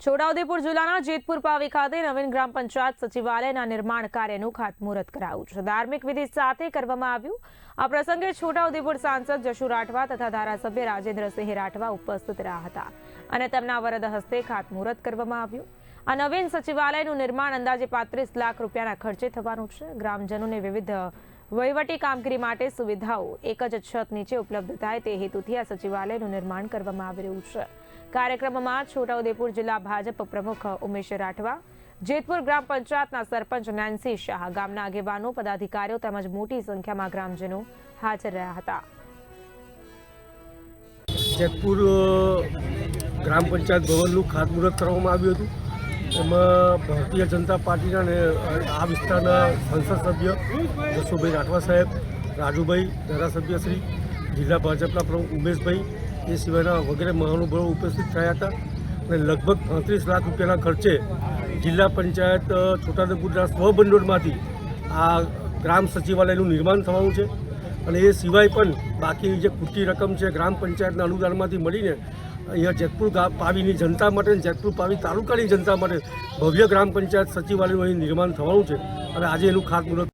છોટાઉદેપુર જિલ્લાના જેતપુર પાવી ખાતે નવીન ગ્રામ પંચાયત સચિવાલયના નિર્માણ કાર્યનું ખાતમુહૂર્ત કરાયું છે। ધાર્મિક વિધિ સાથે કરવામાં આવ્યું। આ પ્રસંગે છોટાઉદેપુર સાંસદ જશુ રાઠવા તથા ધારાસભ્ય રાજેન્દ્રસિંહ રાઠવા ઉપસ્થિત રહ્યા હતા અને તેમના વરદ હસ્તે ખાતમુહૂર્ત કરવામાં આવ્યું। આ નવીન સચિવાલયનું નિર્માણ અંદાજે 35 લાખ રૂપિયાના ખર્ચે થવાનું છે। ગ્રામજનોને વિવિધ વહીવટી કામગીરી માટે સુવિધાઓ એક જ છત નીચે ઉપલબ્ધ થાય તે હેતુથી આ સચિવાલયનું નિર્માણ કરવામાં આવી રહ્યું છે। કાર્યક્રમમાં છોટાઉદેપુર જિલ્લા ભાજપ પ્રમુખ ઉમેશ રાઠવા, જેતપુર ગ્રામ પંચાયતના સરપંચ નેન્સી શાહ, ગામના આગેવાનો, પદાધિકારીઓ તેમજ મોટી સંખ્યામાં ગ્રામજનો હાજર રહ્યા હતા। જેતપુર ગ્રામ પંચાયત ભવનનું ખાતમુહૂર્ત કરવામાં આવ્યું હતું। એમાં ભારતીય જનતા પાર્ટીના અને આ વિસ્તારના સંસદ સભ્ય જશુભાઈ રાઠવા સાહેબ, રાજુભાઈ ધારાસભ્યશ્રી, જિલ્લા ભાજપના પ્રમુખ ઉમેશભાઈ, એ સિવાયના વગેરે મહાનુભાવો ઉપસ્થિત થયા હતા અને લગભગ 35 લાખ રૂપિયાના ખર્ચે જિલ્લા પંચાયત છોટાઉદેપુરના સ્વભંડોળમાંથી આ ગ્રામ સચિવાલયનું નિર્માણ થવાનું છે અને એ સિવાય પણ બાકી જે ખૂટતી રકમ છે ગ્રામ પંચાયતના અનુદાનમાંથી મળીને અહીંયા જેતપુર પાવીની જનતા માટે, જેતપુર પાવી તાલુકાની જનતા માટે ભવ્ય ગ્રામ પંચાયત સચિવાલયનું અહીં નિર્માણ થવાનું છે અને આજે એનું ખાતમુહૂર્ત